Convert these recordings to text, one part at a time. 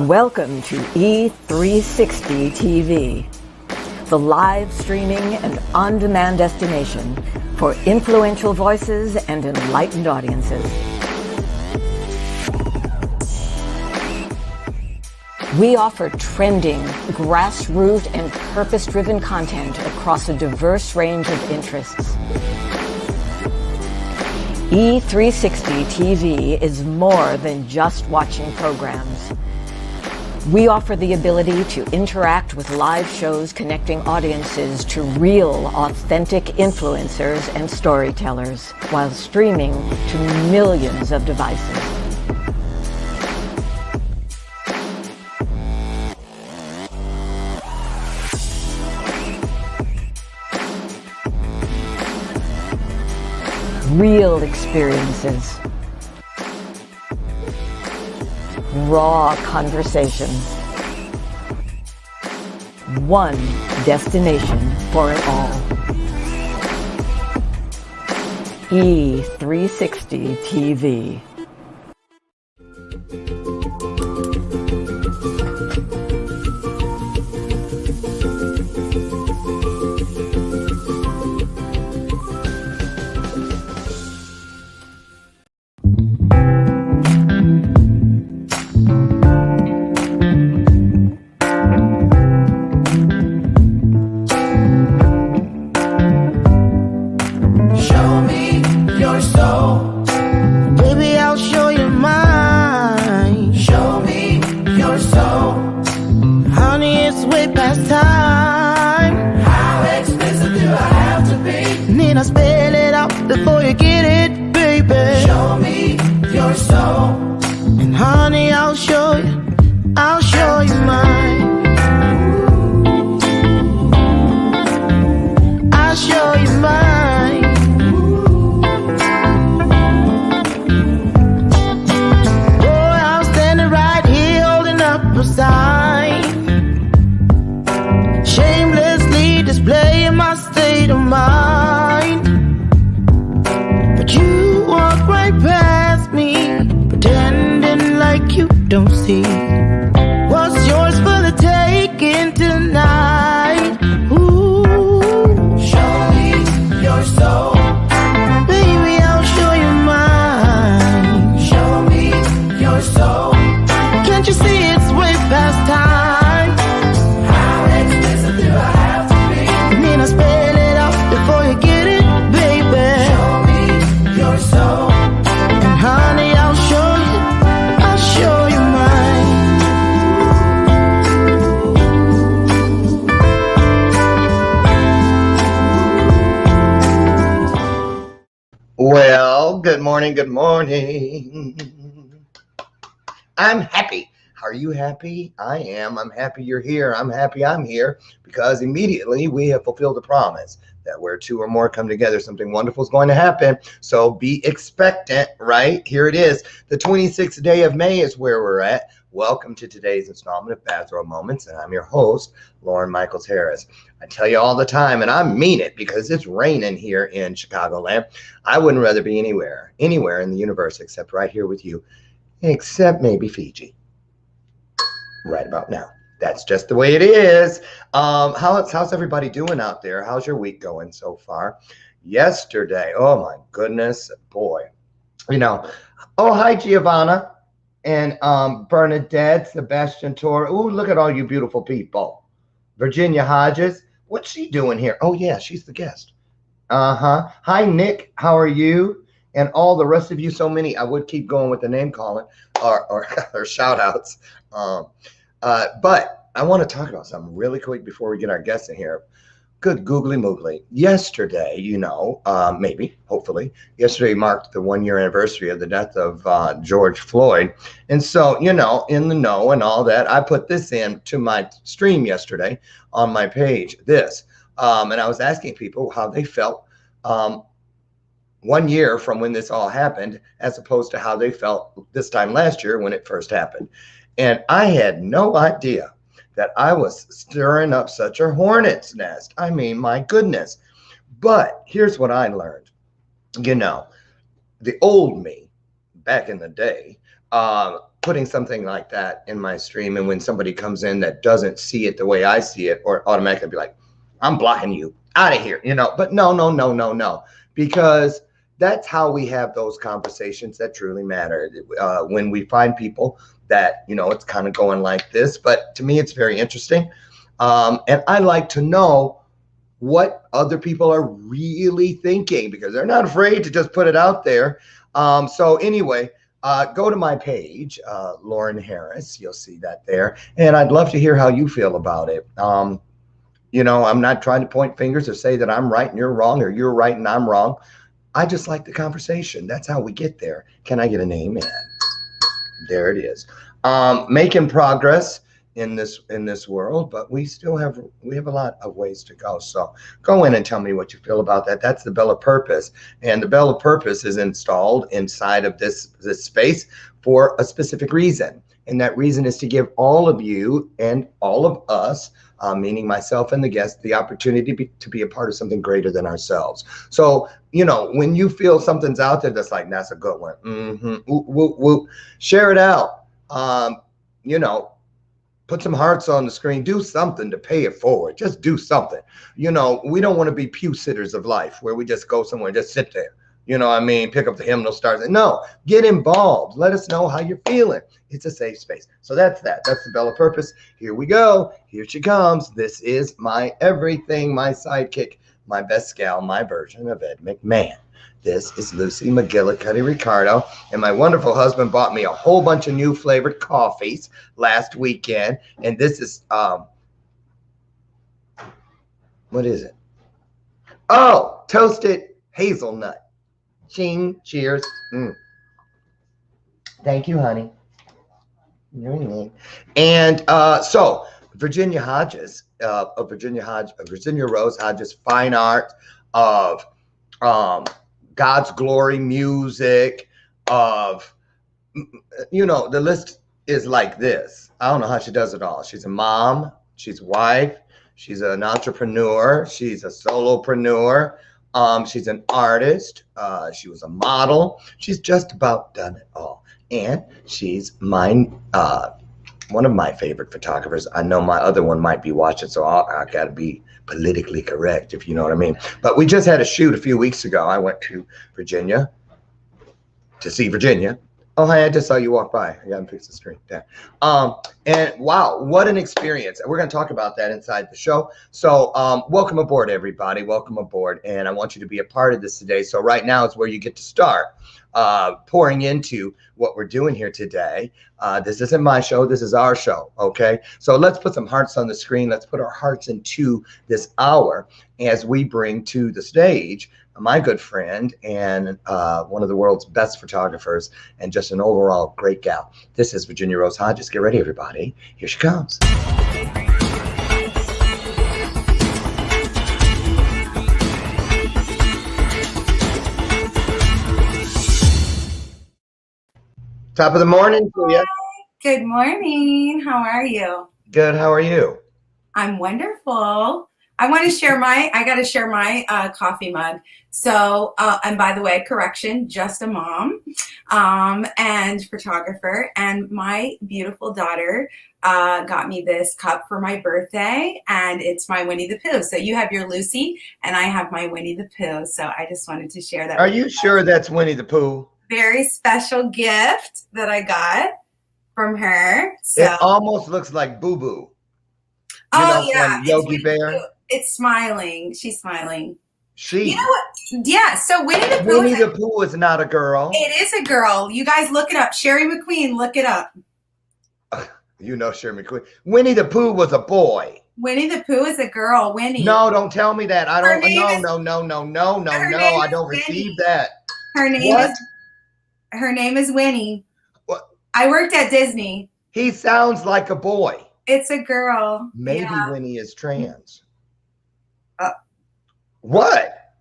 Welcome to E360 TV, the live streaming and on-demand destination for influential voices and enlightened audiences. We offer trending, grassroots, and purpose-driven content across a diverse range of interests. E360 TV is more than just watching programs. We offer the ability to interact with live shows connecting audiences to real, authentic influencers and storytellers while streaming to millions of devices. Real experiences. Raw conversations. One destination for it all. E360 TV. Don't see what's yours for the taking tonight. Ooh, show me your soul, baby. I'll show you mine. Show me your soul. Can't you see it's way past time? How explicit do I have to be? I mean, I spell it out before you get it, baby. Show me your soul, and honey, I'll show you. I'll show you. Well, good morning, good morning. I'm happy. Are you happy? I am. I'm happy you're here. I'm happy I'm here because immediately we have fulfilled the promise that where two or more come together, something wonderful is going to happen. So be expectant, right? Here it is. The 26th day of May is where we're at. Welcome to today's installment of Bathrobe Moments, and I'm your host, Lauren Michaels Harris. I tell you all the time, and I mean it because it's raining here in Chicagoland. I wouldn't rather be anywhere in the universe except right here with you, except maybe Fiji. Right about now. That's just the way it is. How's everybody doing out there? How's your week going so far? Yesterday, oh my goodness, boy. You know, oh, hi, Giovanna. And Bernadette, Sebastian Torre. Ooh, look at all you beautiful people. Virginia Hodges. What's she doing here? Oh, yeah, she's the guest. Uh-huh. Hi, Nick. How are you? And all the rest of you, so many. I would keep going with the name calling or shout outs. But I want to talk about something really quick before we get our guests in here. Good googly moogly. Yesterday, hopefully, yesterday marked the 1-year anniversary of the death of George Floyd. And so, in the know and all that, I put this in to my stream yesterday on my page, and I was asking people how they felt 1 year from when this all happened, as opposed to how they felt this time last year when it first happened. And I had no idea that I was stirring up such a hornet's nest. I mean, my goodness. But here's what I learned. The old me back in the day putting something like that in my stream, and when somebody comes in that doesn't see it the way I see it, or automatically be like, I'm blocking you out of here, but no, because that's how we have those conversations that truly matter. When we find people that, it's kind of going like this, but to me, it's very interesting. And I like to know what other people are really thinking, because they're not afraid to just put it out there. So anyway, go to my page, Lauren Harris. You'll see that there. And I'd love to hear how you feel about it. I'm not trying to point fingers or say that I'm right and you're wrong, or you're right and I'm wrong. I just like the conversation. That's how we get there. Can I get an amen? There it is. Making progress in this world, but we have a lot of ways to go. So go in and tell me what you feel about that. That's the Bell of Purpose, and the Bell of Purpose is installed inside of this space for a specific reason, and that reason is to give all of you and all of us, meaning myself and the guest, the opportunity to be a part of something greater than ourselves. So when you feel something's out there that's like, that's a good one, share it out. Put some hearts on the screen, do something to pay it forward. Just do something. We don't want to be pew sitters of life where we just go somewhere and just sit there. Pick up the hymnal, stars. No, get involved. Let us know how you're feeling. It's a safe space. So that's that. That's the Bell of Purpose. Here we go. Here she comes. This is my everything, my sidekick, my best gal, my version of Ed McMahon. This is Lucy McGillicuddy Ricardo, and my wonderful husband bought me a whole bunch of new flavored coffees last weekend, and this is, what is it? Oh, toasted hazelnut. Ching, cheers. Thank you, honey. And so Virginia Hodges, Virginia Rose Hodges, fine art of God's glory music, of, the list is like this. I don't know how she does it all. She's a mom, she's a wife, she's an entrepreneur, she's a solopreneur, she's an artist, she was a model. She's just about done it all. And she's one of my favorite photographers. I know my other one might be watching, so I gotta be politically correct, if you know what I mean. But we just had a shoot a few weeks ago. I went to Virginia to see Virginia. Oh, hey, I just saw you walk by. I gotta fix the screen there. And wow, what an experience. We're gonna talk about that inside the show. So welcome aboard, everybody. Welcome aboard. And I want you to be a part of this today. So right now is where you get to start pouring into what we're doing here today. This isn't my show. This is our show. Okay. So let's put some hearts on the screen. Let's put our hearts into this hour as we bring to the stage my good friend and one of the world's best photographers and just an overall great gal. This is Virginia Rose Hodges. Get ready, everybody. Here she comes. Top of the morning to you. Good morning. How are you? Good. How are you? I'm wonderful. I got to share my coffee mug. So, and by the way, correction, just a mom and photographer. And my beautiful daughter got me this cup for my birthday, and it's my Winnie the Pooh. So you have your Lucy, and I have my Winnie the Pooh. So I just wanted to share that. Are you sure that's Winnie the Pooh? Very special gift that I got from her. So it almost looks like Boo Boo. Yeah, Yogi Bear. It's smiling. She's smiling. You know what? Yeah. So Winnie the Pooh. Winnie the Pooh is not a girl. It is a girl. You guys look it up. Sherry McQueen, look it up. Sherry McQueen. Winnie the Pooh was a boy. Winnie the Pooh is a girl. Winnie. No, don't tell me that. I don't. No. I don't receive that. Her name is Winnie. What? I worked at Disney. He sounds like a boy. It's a girl. Maybe Winnie is trans. What?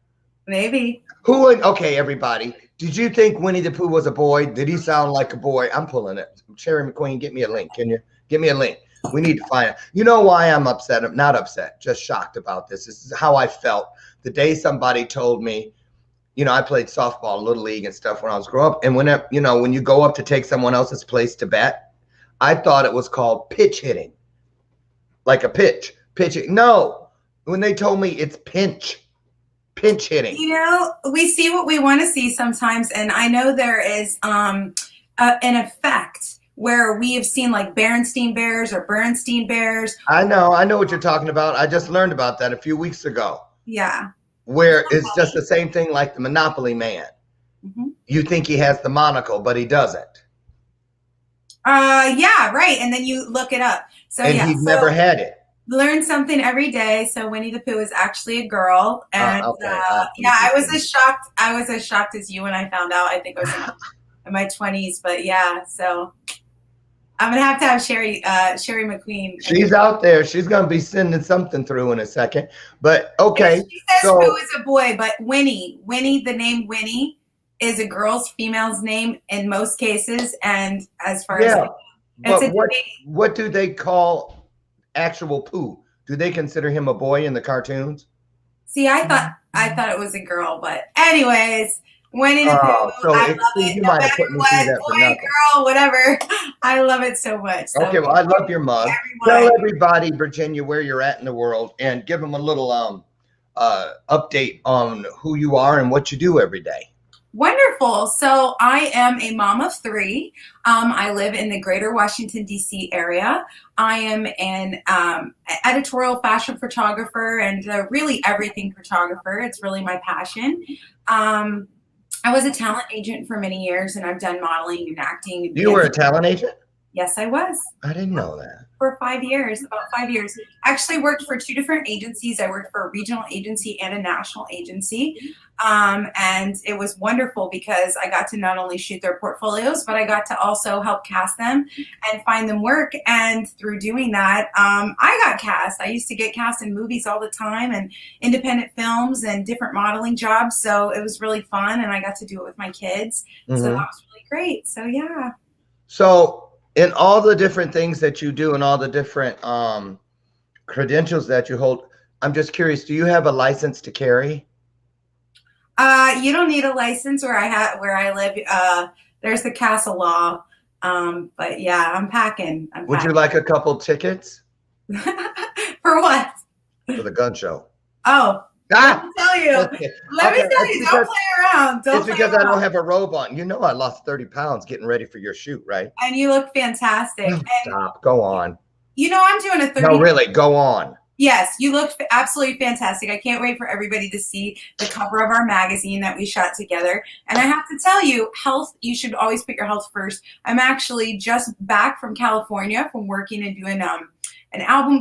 Maybe. Okay, everybody. Did you think Winnie the Pooh was a boy? Did he sound like a boy? I'm pulling it. Sherry McQueen, get me a link. Can you? Give me a link. We need to find it. You know why I'm upset? I'm not upset, just shocked about this. This is how I felt the day somebody told me I played softball, little league and stuff when I was growing up. And whenever, when you go up to take someone else's place to bat, I thought it was called pitch hitting, like a pitching. No, when they told me it's pinch hitting. We see what we want to see sometimes. And I know there is an effect where we have seen like Berenstain Bears or Bernstein Bears. I know what you're talking about. I just learned about that a few weeks ago. Yeah. Where it's just the same thing like the Monopoly man. Mm-hmm. You think he has the monocle, but he doesn't. Yeah, right. And then you look it up. So he's never had it. Learn something every day. So Winnie the Pooh is actually a girl. And okay. I was as shocked as you when I found out. I think I was in my 20s, but yeah, so I'm gonna have Sherry McQueen. She's out there. She's gonna be sending something through in a second. But okay. She says Pooh is a boy, but Winnie, the name Winnie is a girl's female's name in most cases. And as far as what do they call actual Pooh? Do they consider him a boy in the cartoons? See, I thought it was a girl, but anyways. Winnie the Pooh. So I love it. You might have put me through that for nothing. Girl, whatever. I love it so much. So okay, well, I love your mug. Tell everybody, Virginia, where you're at in the world, and give them a little update on who you are and what you do every day. Wonderful. So I am a mom of 3. I live in the greater Washington, D.C. area. I am an editorial fashion photographer and really everything photographer. It's really my passion. I was a talent agent for many years, and I've done modeling and acting. You were a talent agent? Yes, I was. I didn't know that. For 5 years, about 5 years. Actually worked for 2 different agencies. I worked for a regional agency and a national agency. And it was wonderful because I got to not only shoot their portfolios, but I got to also help cast them and find them work. And through doing that, I got cast. I used to get cast in movies all the time and independent films and different modeling jobs. So it was really fun. And I got to do it with my kids. Mm-hmm. So that was really great. So, yeah. So in all the different things that you do and all the different credentials that you hold, I'm just curious, do you have a license to carry? You don't need a license where I live. There's the castle law. But yeah, I'm packing. Would you like a couple tickets? For what? For the gun show. Oh. Let me tell you. Don't play around. It's because I don't have a robe on. You know I lost 30 pounds getting ready for your shoot, right? And you look fantastic. Stop. Go on. I'm doing a 30. No, really. Go on. Yes, you look absolutely fantastic. I can't wait for everybody to see the cover of our magazine that we shot together. And I have to tell you, health, you should always put your health first. I'm actually just back from California from working and doing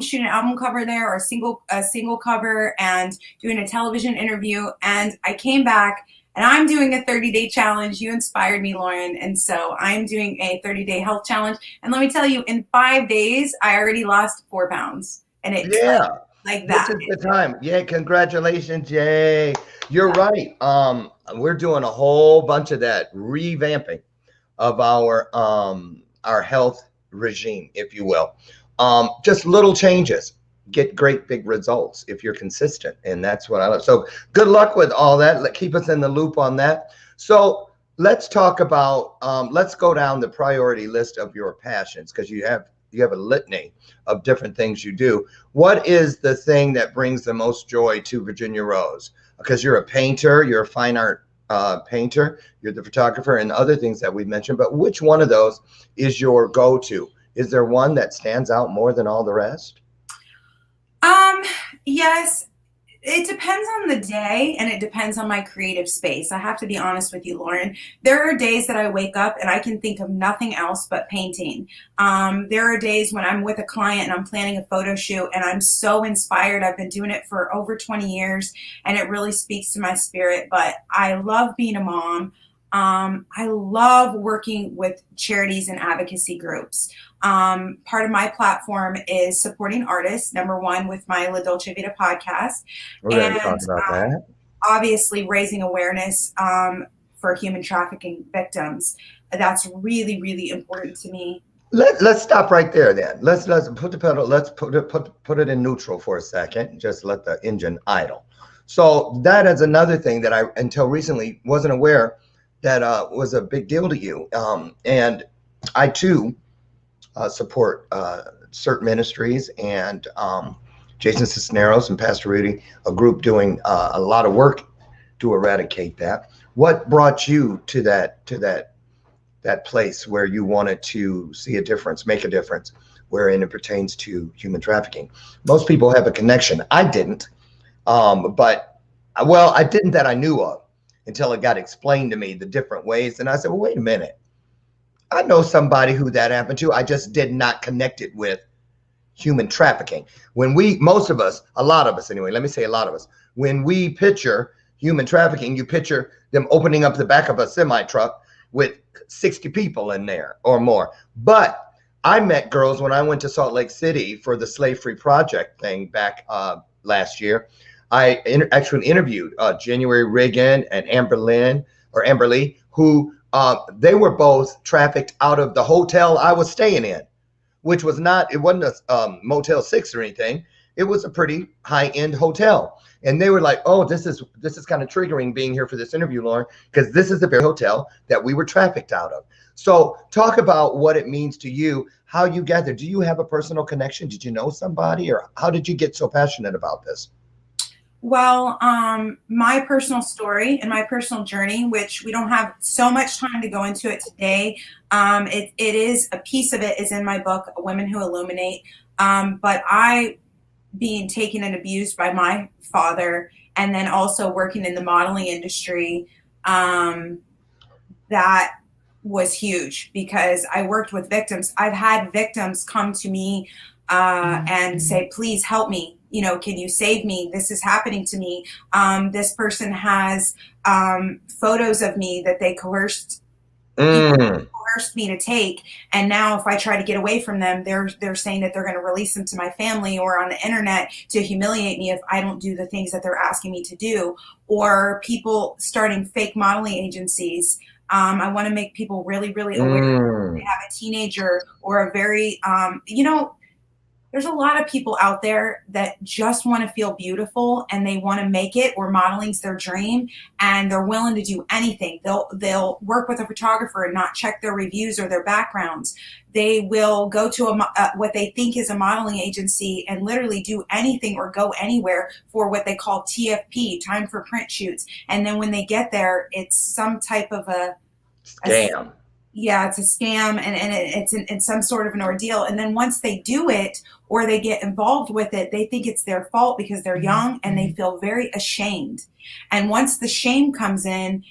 shooting an album cover there, or a single cover, and doing a television interview. And I came back and I'm doing a 30-day challenge. You inspired me, Lauren. And so I'm doing a 30-day health challenge. And let me tell you, in 5 days, I already lost 4 pounds. And it's like that. This is the time. Yeah, congratulations, Jay. You're right. We're doing a whole bunch of that revamping of our health regime, if you will. Just little changes get great big results if you're consistent, and that's what I love. So good luck with all that. Keep us in the loop on that. So let's talk about let's go down the priority list of your passions, because you have a litany of different things you do. What is the thing that brings the most joy to Virginia Rose? Because you're a painter, you're a fine art painter, you're the photographer, and other things that we've mentioned, but which one of those is your go-to? Is there one that stands out more than all the rest? Yes, it depends on the day, and it depends on my creative space. I have to be honest with you, Lauren. There are days that I wake up and I can think of nothing else but painting. There are days when I'm with a client and I'm planning a photo shoot and I'm so inspired. I've been doing it for over 20 years and it really speaks to my spirit. But I love being a mom. I love working with charities and advocacy groups. Part of my platform is supporting artists, number one, with my La Dolce Vita podcast. We're going to talk about that. Obviously, raising awareness for human trafficking victims. That's really, really important to me. Let's stop right there then. Let's put the pedal, let's put it in neutral for a second. Just let the engine idle. So that is another thing that I, until recently, wasn't aware that was a big deal to you. And I too support certain ministries and Jason Cisneros and Pastor Rudy, a group doing a lot of work to eradicate that. What brought you to that place where you wanted to see a difference, make a difference, wherein it pertains to human trafficking? Most people have a connection. I didn't, but well, I didn't that I knew of until it got explained to me the different ways. And I said, well, wait a minute. I know somebody who that happened to. I just did not connect it with human trafficking. When we, most of us, a lot of us anyway, let me say a lot of us, when we picture human trafficking, you picture them opening up the back of a semi truck with 60 people in there or more. But I met girls when I went to Salt Lake City for the Slave Free Project thing back last year. I actually interviewed January Reagan and Amber Lee, who they were both trafficked out of the hotel I was staying in, which was not, it wasn't a Motel 6 or anything. It was a pretty high-end hotel. And they were like, oh, this is kind of triggering being here for this interview, Lauren, because this is the very hotel that we were trafficked out of. So talk about what it means to you, how you got there. Do you have a personal connection? Did you know somebody, or how did you get so passionate about this? Well, my personal story and my personal journey, which we don't have so much time to go into it today. It is, a piece of it is in my book, Women Who Illuminate. But I, being taken and abused by my father, and then also working in the modeling industry, that was huge because I worked with victims. I've had victims come to me and say, please help me. You know, can you save me? This is happening to me. This person has photos of me that they coerced me to take, and now if I try to get away from them, they're saying that they're going to release them to my family or on the internet to humiliate me if I don't do the things that they're asking me to do. Or people starting fake modeling agencies. I want to make people really, really aware if they have a teenager or a very, there's a lot of people out there that just want to feel beautiful and they want to make it, or modeling's their dream, and they're willing to do anything. They'll work with a photographer and not check their reviews or their backgrounds. They will go to what they think is a modeling agency and literally do anything or go anywhere for what they call TFP, time for print shoots. And then when they get there, it's some type of a scam. It's a scam, and it's some sort of an ordeal. And then once they do it or they get involved with it, they think it's their fault because they're young and they feel very ashamed. And once the shame comes in,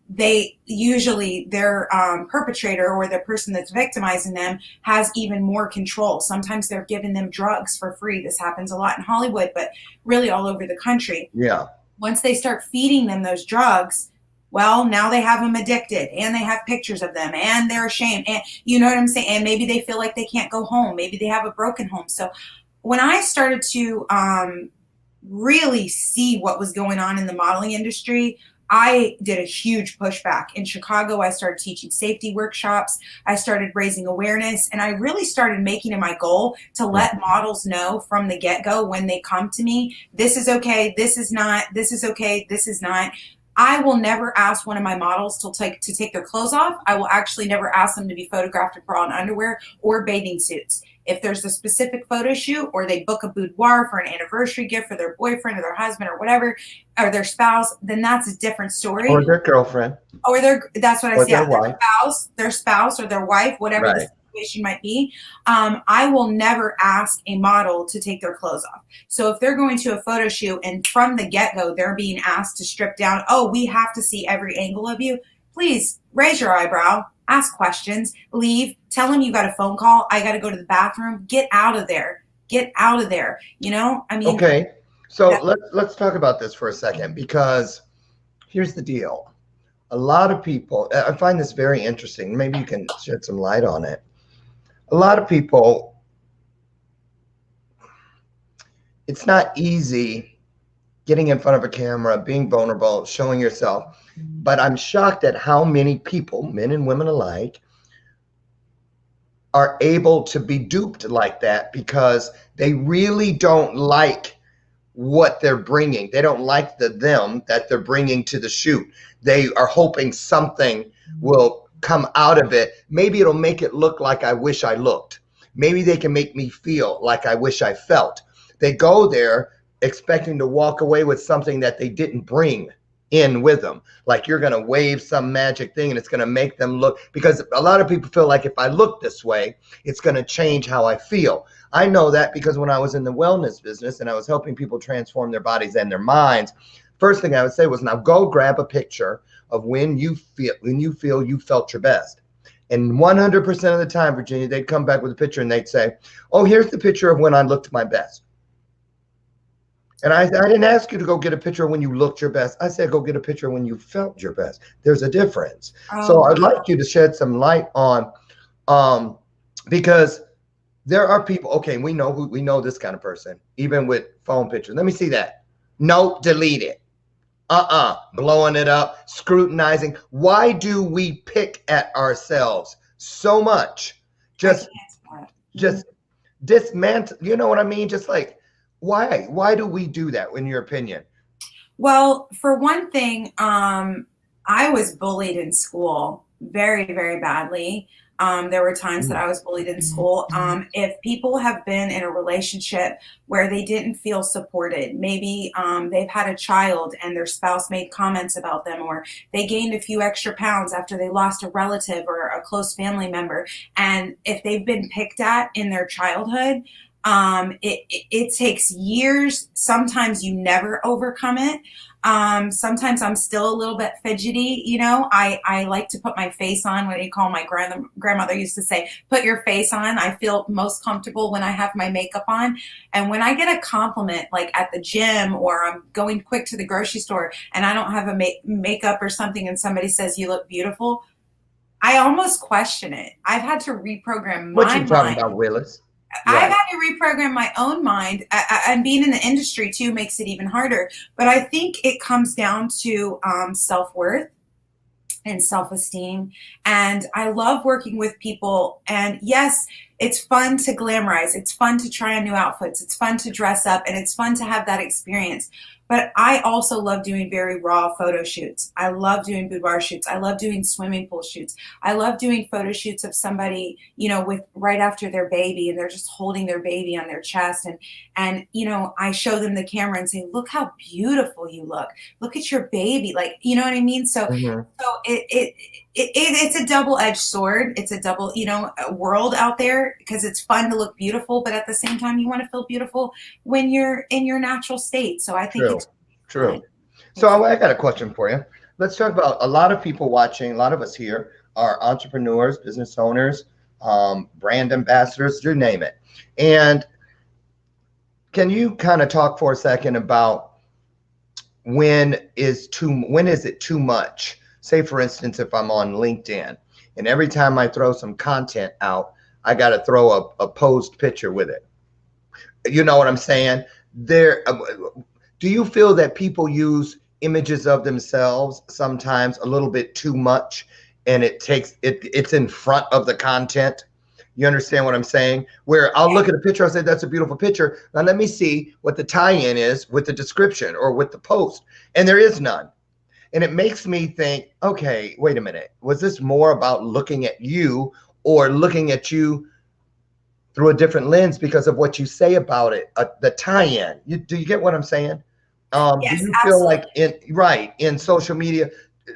they usually, their perpetrator or the person that's victimizing them has even more control. Sometimes they're giving them drugs for free. This happens a lot in Hollywood, but really all over the country. Yeah. Once they start feeding them those drugs, well, now they have them addicted and they have pictures of them and they're ashamed. And you know what I'm saying? And maybe they feel like they can't go home. Maybe they have a broken home. So when I started to really see what was going on in the modeling industry, I did a huge pushback. In Chicago, I started teaching safety workshops. I started raising awareness, and I really started making it my goal to let models know from the get-go when they come to me, this is okay, this is not, this is okay, this is not. I will never ask one of my models to take their clothes off. I will actually never ask them to be photographed in bra and underwear or bathing suits. If there's a specific photo shoot or they book a boudoir for an anniversary gift for their boyfriend or their husband or whatever, or their spouse, then that's a different story. Or their girlfriend. Or that's what I say. Their spouse or their wife, whatever right. the situation might be. I will never ask a model to take their clothes off. So if they're going to a photo shoot and from the get-go, they're being asked to strip down, oh, we have to see every angle of you, please raise your eyebrow. Ask questions, leave, tell them you got a phone call. I got to go to the bathroom. Get out of there. Get out of there. You know, I mean. Okay. So let's talk about this for a second, because here's the deal. A lot of people, I find this very interesting. Maybe you can shed some light on it. A lot of people, it's not easy getting in front of a camera, being vulnerable, showing yourself. But I'm shocked at how many people, men and women alike, are able to be duped like that because they really don't like what they're bringing. They don't like the them that they're bringing to the shoot. They are hoping something will come out of it. Maybe it'll make it look like I wish I looked. Maybe they can make me feel like I wish I felt. They go there expecting to walk away with something that they didn't bring in with them. Like you're going to wave some magic thing and it's going to make them look, because a lot of people feel like if I look this way, it's going to change how I feel. I know that because when I was in the wellness business and I was helping people transform their bodies and their minds, first thing I would say was, now go grab a picture of when you feel you felt your best. And 100% of the time, Virginia, they'd come back with a picture and they'd say, oh, here's the picture of when I looked my best. And I didn't ask you to go get a picture of when you looked your best. I said, go get a picture when you felt your best. There's a difference. So I'd like you to shed some light on, because there are people, okay, we know this kind of person, even with phone pictures. Let me see that. Nope, delete it. Blowing it up, scrutinizing. Why do we pick at ourselves so much? Just dismantle, you know what I mean? Just like, why do we do that, in your opinion? Well, for one thing, I was bullied in school very, very badly. There were times that I was bullied in school. If people have been in a relationship where they didn't feel supported, maybe they've had a child and their spouse made comments about them, or they gained a few extra pounds after they lost a relative or a close family member. And if they've been picked at in their childhood, it takes years. Sometimes you never overcome it. Sometimes I'm still a little bit fidgety, you know. I like to put my face on. What do you call, my grandmother used to say, put your face on. I feel most comfortable when I have my makeup on. And when I get a compliment, like at the gym, or I'm going quick to the grocery store and I don't have a makeup or something, and somebody says, you look beautiful, I almost question it. I've had to reprogram my mind. What you talking about, Willis? I've had to reprogram my own mind, and being in the industry too makes it even harder. But I think it comes down to self-worth and self-esteem. And I love working with people. And yes, it's fun to glamorize. It's fun to try on new outfits. It's fun to dress up, and it's fun to have that experience. But I also love doing very raw photo shoots. I love doing boudoir shoots. I love doing swimming pool shoots. I love doing photo shoots of somebody, you know, with right after their baby, and they're just holding their baby on their chest. And you know, I show them the camera and say, look how beautiful you look. Look at your baby. Like, you know what I mean? So, it's a double-edged sword. It's a double, you know, world out there, because it's fun to look beautiful, but at the same time, you want to feel beautiful when you're in your natural state. So I think it's true. So I got a question for you. Let's talk about, a lot of people watching, a lot of us here are entrepreneurs, business owners, brand ambassadors, you name it. And can you kind of talk for a second about when is it too much? Say, for instance, if I'm on LinkedIn and every time I throw some content out, I got to throw a posed picture with it. You know what I'm saying? Do you feel that people use images of themselves sometimes a little bit too much, and it's in front of the content? You understand what I'm saying? Where I'll look at a picture, I'll say, that's a beautiful picture. Now let me see what the tie-in is with the description or with the post. And there is none. And it makes me think, okay, wait a minute. Was this more about looking at you, or looking at you through a different lens because of what you say about it, the tie-in? Do you get what I'm saying? Yes, do you absolutely. feel like in social media,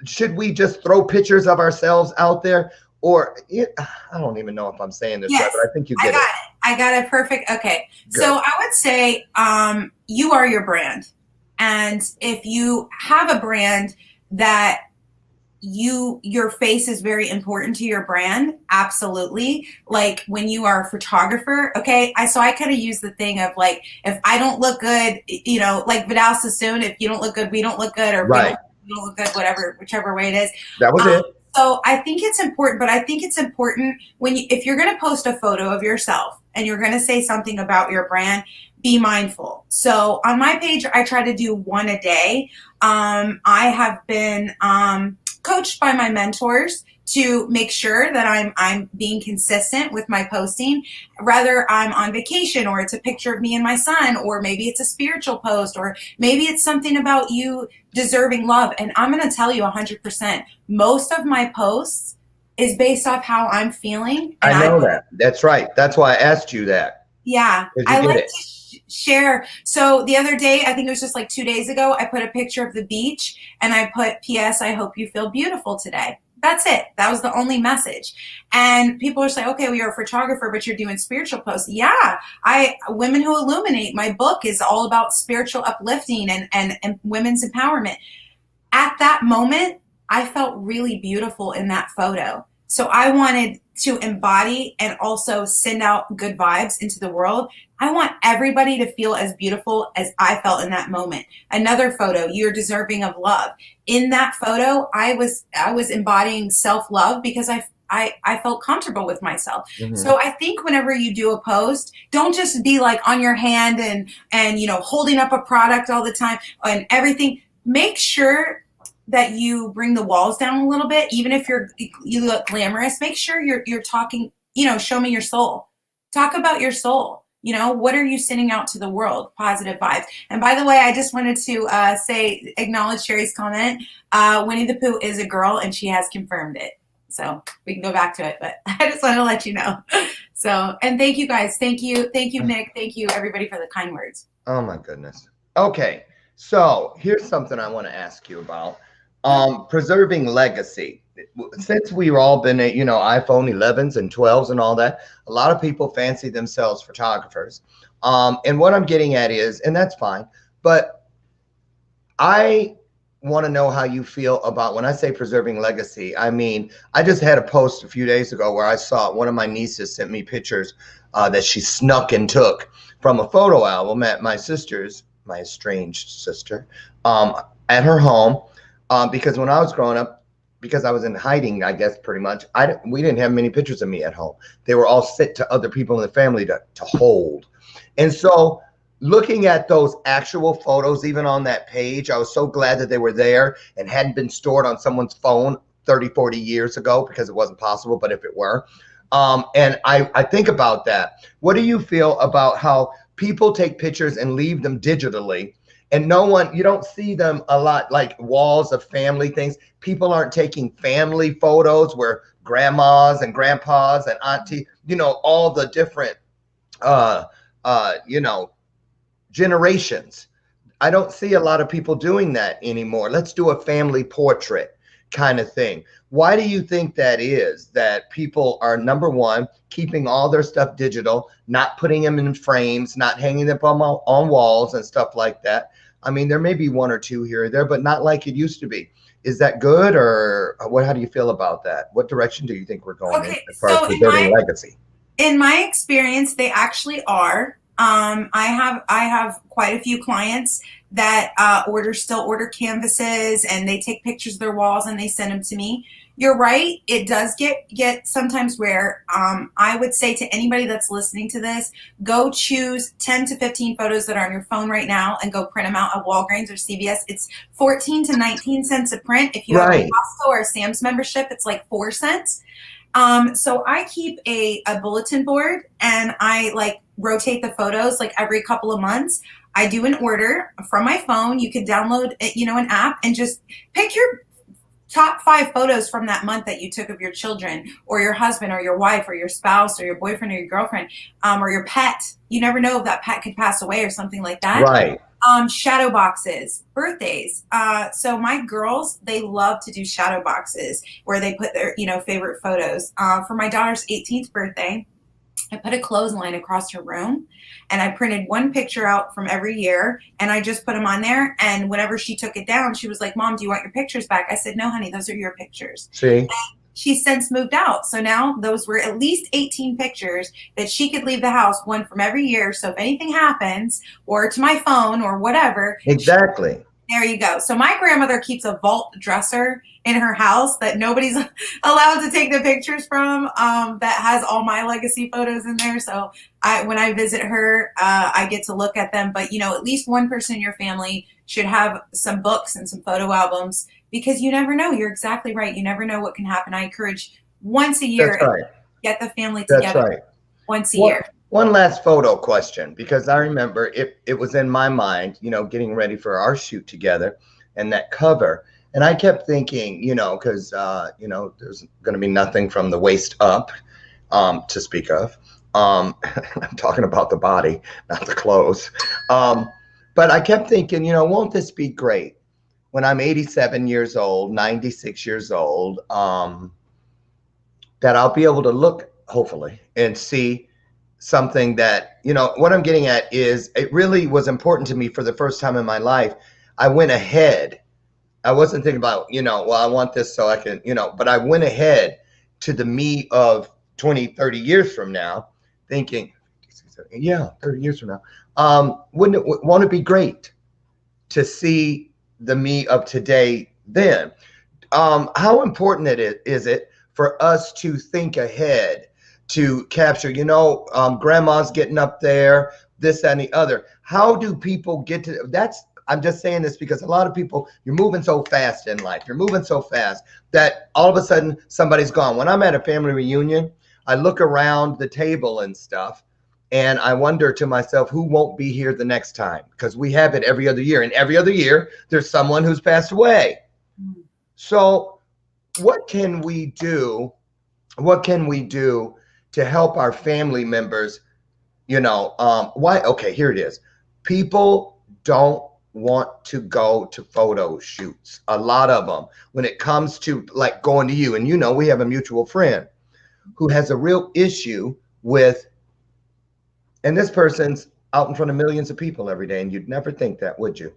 should we just throw pictures of ourselves out there? Or I don't even know if I'm saying this right, but I think you get it. I got it perfect. Okay. Good. So I would say you are your brand. And if you have a brand that your face is very important to your brand, absolutely. Like when you are a photographer, okay, so I kind of use the thing of like, if I don't look good, you know, like Vidal Sassoon, if you don't look good, we don't look good, or right. we don't look good, whichever way it is. That was it. So I think it's important, but I think it's important if you're going to post a photo of yourself and you're going to say something about your brand, be mindful. So on my page, I try to do one a day. I have been coached by my mentors to make sure that I'm being consistent with my posting. Whether I'm on vacation or it's a picture of me and my son, or maybe it's a spiritual post, or maybe it's something about you deserving love. And I'm going to tell you 100%, most of my posts is based off how I'm feeling. And I know that. That's right. That's why I asked you that. Yeah, I like to share. So the other day, I think it was just like 2 days ago, I put a picture of the beach and I put, P.S. I hope you feel beautiful today. That's it. That was the only message. And people are saying, okay, well, you're a photographer, but you're doing spiritual posts. Yeah, Women Who Illuminate, my book is all about spiritual uplifting and women's empowerment. At that moment, I felt really beautiful in that photo. So I wanted to embody and also send out good vibes into the world. I want everybody to feel as beautiful as I felt in that moment. Another photo, you're deserving of love. In that photo, I was embodying self-love because I felt comfortable with myself. Mm-hmm. So I think whenever you do a post, don't just be like on your hand and holding up a product all the time and everything. Make sure that you bring the walls down a little bit. Even if you look glamorous, make sure you're talking, show me your soul. Talk about your soul. What are you sending out to the world? Positive vibes. And by the way, I just wanted to acknowledge Sherry's comment. Winnie the Pooh is a girl and she has confirmed it. So we can go back to it, but I just want to let you know. So, and thank you guys. Thank you, Nick. Thank you everybody for the kind words. Oh my goodness. Okay. So here's something I want to ask you about. Preserving legacy. Since we've all been iPhone 11s and 12s and all that, a lot of people fancy themselves photographers. And what I'm getting at is, and that's fine, but I want to know how you feel about when I say preserving legacy. I mean, I just had a post a few days ago where I saw one of my nieces sent me pictures that she snuck and took from a photo album at my sister's, my estranged sister, at her home. Because when I was growing up, because I was in hiding, I guess pretty much, we didn't have many pictures of me at home. They were all sent to other people in the family to hold. And so looking at those actual photos, even on that page, I was so glad that they were there and hadn't been stored on someone's phone 30, 40 years ago, because it wasn't possible, but if it were. And I think about that. What do you feel about how people take pictures and leave them digitally? And you don't see them a lot, like walls of family things. People aren't taking family photos where grandmas and grandpas and auntie, all the different, generations. I don't see a lot of people doing that anymore. Let's do a family portrait kind of thing. Why do you think that is, that people are, number one, keeping all their stuff digital, not putting them in frames, not hanging them on walls and stuff like that? I mean, there may be one or two here or there, but not like it used to be. Is that good, or what? How do you feel about that? What direction do you think we're going in as far as preserving legacy? In my experience, they actually are. I have quite a few clients that still order canvases, and they take pictures of their walls and they send them to me. You're right. It does get sometimes rare. I would say to anybody that's listening to this, go choose 10 to 15 photos that are on your phone right now and go print them out at Walgreens or CVS. It's 14 to 19 cents a print. If you have a Costco or a Sam's membership, it's like 4 cents. So I keep a bulletin board, and I rotate the photos every couple of months. I do an order from my phone. You can download, an app and just pick your top 5 photos from that month that you took of your children or your husband or your wife or your spouse or your boyfriend or your girlfriend, or your pet. You never know if that pet could pass away or something like that. Right. Shadow boxes, birthdays. So my girls, they love to do shadow boxes where they put their, favorite photos. For my daughter's 18th birthday, I put a clothesline across her room, and I printed one picture out from every year, and I just put them on there. And whenever she took it down, she was like, "Mom, do you want your pictures back?" I said, "No, honey, those are your pictures." See? And she's since moved out. So now those were at least 18 pictures that she could leave the house, one from every year. So if anything happens, or to my phone or whatever. Exactly. There you go. So my grandmother keeps a vault dresser in her house that nobody's allowed to take the pictures from, that has all my legacy photos in there. So when I visit her, I get to look at them. But, at least one person in your family should have some books and some photo albums, because you never know. You're exactly right. You never know what can happen. I encourage once a year, That's right. get the family That's together right. once a year. One last photo question, because I remember it was in my mind, getting ready for our shoot together and that cover. And I kept thinking, because, there's going to be nothing from the waist up to speak of. I'm talking about the body, not the clothes. But I kept thinking, won't this be great when I'm 87 years old, 96 years old, that I'll be able to look, hopefully, and see something that, what I'm getting at is it really was important to me for the first time in my life. I went ahead. I wasn't thinking about, well, I want this so I can, but I went ahead to the me of 20, 30 years from now, thinking, 30 years from now, won't it be great to see the me of today then? How important is it for us to think ahead, to capture, grandma's getting up there, this and the other. How do people get to that's? I'm just saying this because a lot of people, you're moving so fast in life. You're moving so fast that all of a sudden somebody's gone. When I'm at a family reunion, I look around the table and stuff, and I wonder to myself, who won't be here the next time? Because we have it every other year. And every other year, there's someone who's passed away. So what can we do? What can we do to help our family members? Why? Okay, here it is. People don't want to go to photo shoots. A lot of them, when it comes to like going to you, and we have a mutual friend who has a real issue with, and this person's out in front of millions of people every day, and you'd never think that, would you?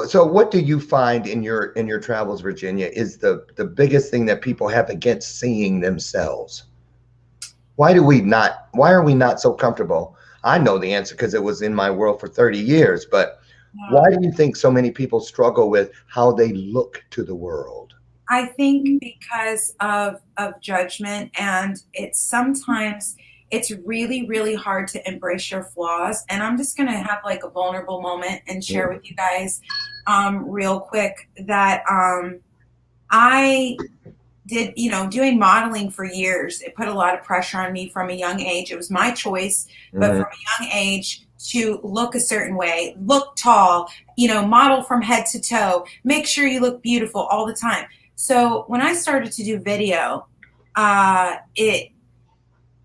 So what do you find in your travels, Virginia, is the biggest thing that people have against seeing themselves? Why are we not so comfortable? I know the answer because it was in my world for 30 years, but why do you think so many people struggle with how they look to the world? I think because of judgment, and sometimes it's really, really hard to embrace your flaws. And I'm just going to have like a vulnerable moment and share with you guys real quick that I did, doing modeling for years. It put a lot of pressure on me from a young age. It was my choice, but from a young age to look a certain way, look tall, model from head to toe, make sure you look beautiful all the time. So when I started to do video, it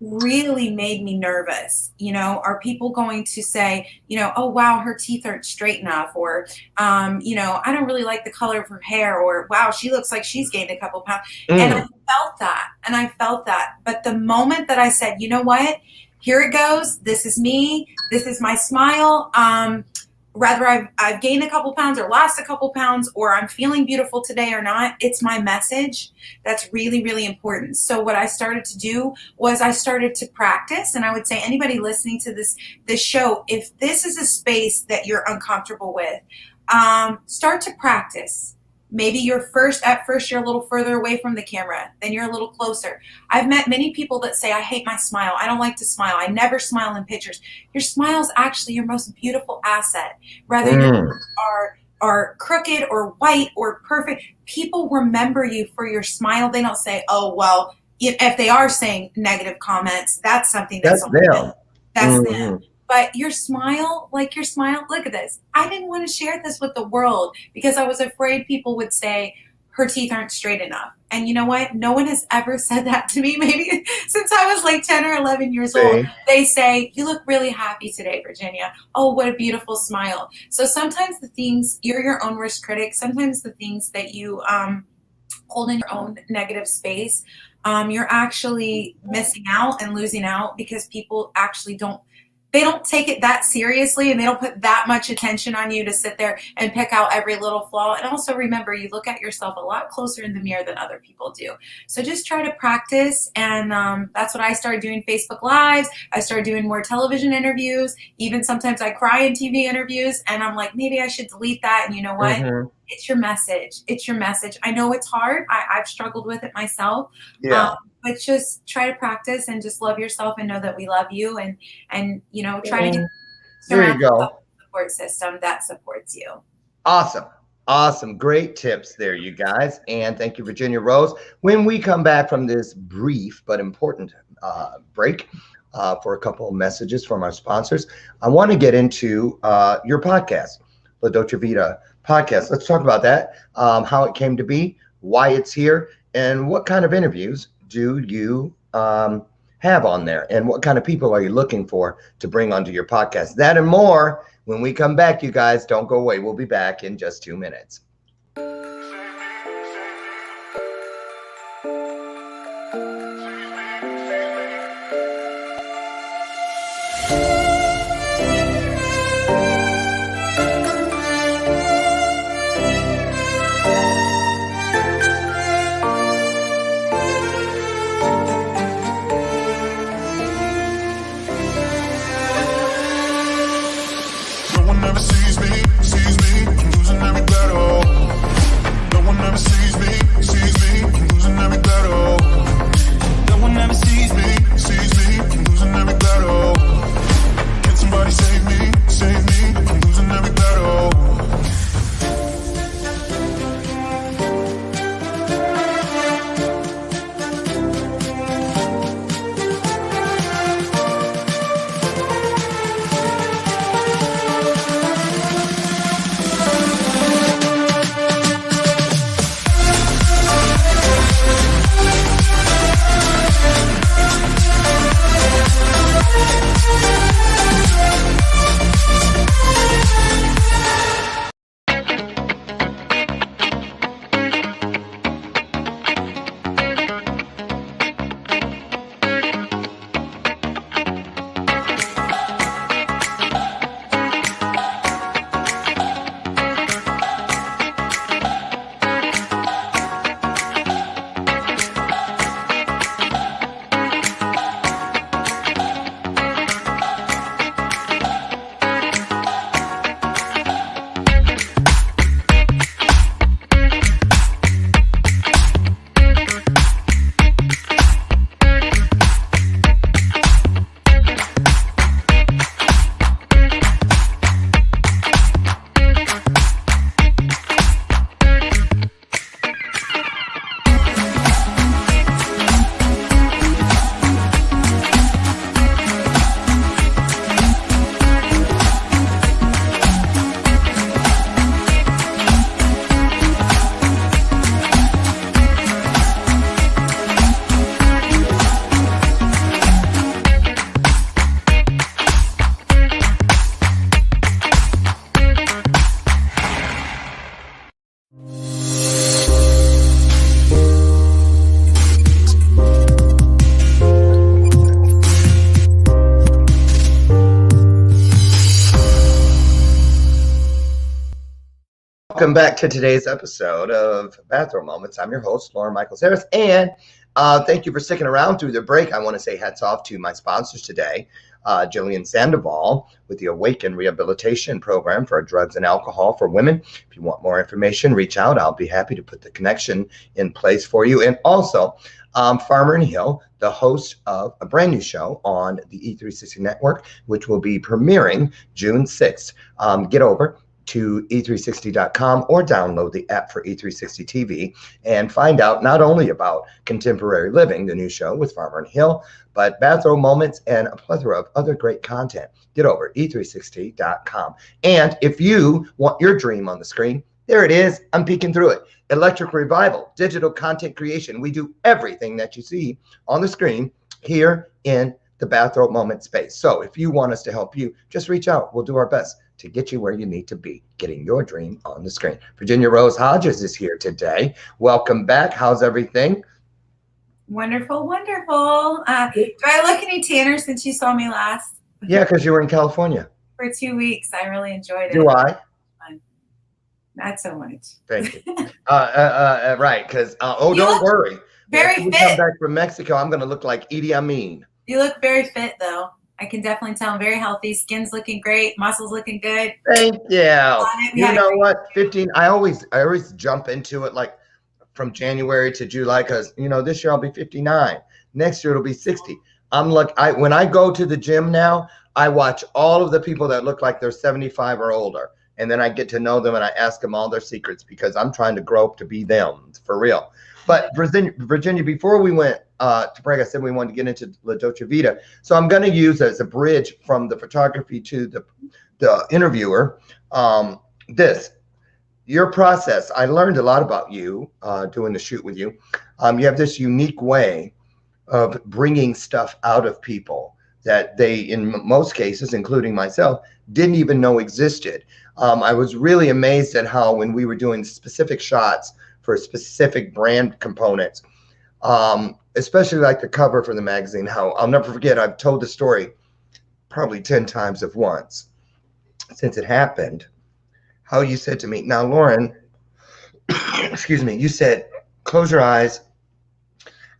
really made me nervous. Are people going to say, oh, wow, her teeth aren't straight enough, or, I don't really like the color of her hair, or wow, she looks like she's gained a couple pounds. And I felt that. But the moment that I said, you know what, here it goes. This is me. This is my smile. Whether I've gained a couple pounds or lost a couple pounds, or I'm feeling beautiful today or not, it's my message that's really, really important. So what I started to do was I started to practice. And I would say anybody listening to this show, if this is a space that you're uncomfortable with, start to practice. Maybe at first you're a little further away from the camera, then you're a little closer. I've met many people that say, I hate my smile. I don't like to smile. I never smile in pictures. Your smile is actually your most beautiful asset. Whether you are crooked or white or perfect, people remember you for your smile. They don't say, oh, well, if they are saying negative comments, that's something that's them. That's them. But your smile, look at this. I didn't want to share this with the world because I was afraid people would say her teeth aren't straight enough. And you know what? No one has ever said that to me, maybe since I was like 10 or 11 years old. They say, you look really happy today, Virginia. Oh, what a beautiful smile. So sometimes you're your own worst critic. Sometimes the things that you hold in your own negative space, you're actually missing out and losing out because people actually don't take it that seriously, and they don't put that much attention on you to sit there and pick out every little flaw. And also remember, you look at yourself a lot closer in the mirror than other people do. So just try to practice. And that's what I started doing, Facebook Lives. I started doing more television interviews. Even sometimes I cry in TV interviews, and I'm like, maybe I should delete that. And you know what? It's your message. It's your message. I know it's hard. I've struggled with it myself. Yeah. But just try to practice and just love yourself and know that we love you, and try to get There you go. support system that supports you. Awesome. Awesome. Great tips there, you guys. And thank you, Virginia Rose. When we come back from this brief but important break for a couple of messages from our sponsors, I want to get into your podcast, La Dolce Vita podcast. Let's talk about that, how it came to be, why it's here, and what kind of interviews do you have on there, and what kind of people are you looking for to bring onto your podcast? That and more when we come back, you guys. Don't go away. We'll be back in just 2 minutes. Welcome back to today's episode of Bathrobe Moments. I'm your host, Lauren Michaels Harris, and thank you for sticking around through the break. I want to say hats off to my sponsors today, Jillian Sandoval with the Awaken Rehabilitation Program for drugs and alcohol for women. If you want more information, reach out. I'll be happy to put the connection in place for you. And also, Farmer and Hill, the host of a brand new show on the E360 network, which will be premiering June 6th. Get over to e360.com or download the app for E360 TV and find out not only about Contemporary Living, the new show with Farmer and Hill, but Bathrobe Moments and a plethora of other great content. Get over e360.com. And if you want your dream on the screen, there it is. I'm peeking through it. Electric Revival, digital content creation. We do everything that you see on the screen here in the Bathrobe Moment space. So if you want us to help you, just reach out. We'll do our best to get you where you need to be, getting your dream on the screen. Virginia Rose Hodges is here today. Welcome back. How's everything? Wonderful, wonderful. Do I look any tanner since you saw me last? Yeah, because you were in California. For 2 weeks. I really enjoyed it. Do I? Not so much. Thank you. Right, because, don't worry. Very When we fit. come back from Mexico, I'm going to look like Idi Amin. You look very fit, though. I can definitely tell. I'm very healthy. Skin's looking great. Muscles looking good. Thank you. We You had a know great what? 15. I always jump into it like from January to July because this year I'll be 59. Next year it'll be 60. I'm like when I go to the gym now, I watch all of the people that look like they're 75 or older, and then I get to know them and I ask them all their secrets because I'm trying to grow up to be them for real. But Virginia, before we went to break, I said we wanted to get into La Dolce Vita. So I'm going to use as a bridge from the photography to the interviewer, your process. I learned a lot about you doing the shoot with you. You have this unique way of bringing stuff out of people that they, in most cases, including myself, didn't even know existed. I was really amazed at how when we were doing specific shots for specific brand components, especially like the cover for the magazine, how I'll never forget, I've told the story probably 10 times of once since it happened, how you said to me, now, Lauren, excuse me, you said, close your eyes.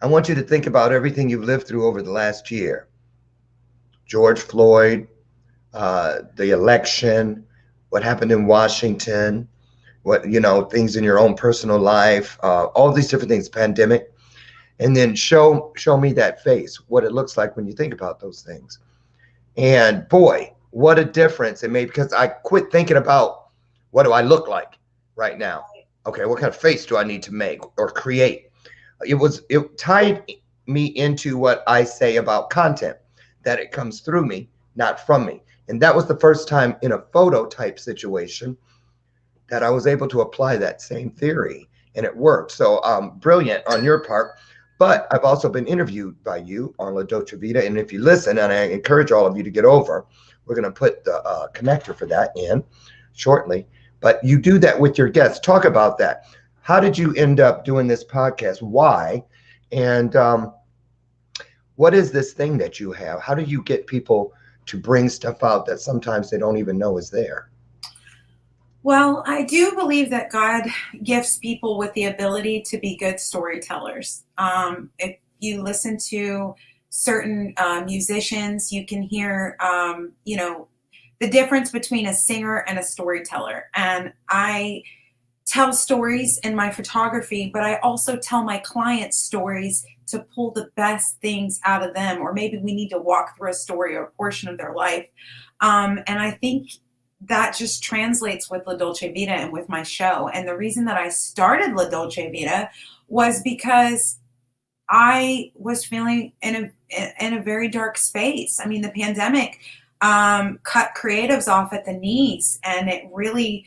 I want you to think about everything you've lived through over the last year. George Floyd, the election, what happened in Washington, things in your own personal life, all these different things, pandemic, and then show me that face, what it looks like when you think about those things. And boy, what a difference it made, because I quit thinking about what do I look like right now? Okay, what kind of face do I need to make or create? It tied me into what I say about content, that it comes through me, not from me. And that was the first time in a photo type situation that I was able to apply that same theory, and it worked. So brilliant on your part. But I've also been interviewed by you on La Dolce Vita. And if you listen, and I encourage all of you to get over, we're going to put the connector for that in shortly. But you do that with your guests. Talk about that. How did you end up doing this podcast? Why? And what is this thing that you have? How do you get people to bring stuff out that sometimes they don't even know is there? Well, I do believe that God gifts people with the ability to be good storytellers. If you listen to certain musicians, you can hear, the difference between a singer and a storyteller. And I tell stories in my photography, but I also tell my clients stories to pull the best things out of them, or maybe we need to walk through a story or a portion of their life. And I think that just translates with La Dolce Vita and with my show. And the reason that I started La Dolce Vita was because I was feeling in a very dark space. I mean, the pandemic cut creatives off at the knees, and it really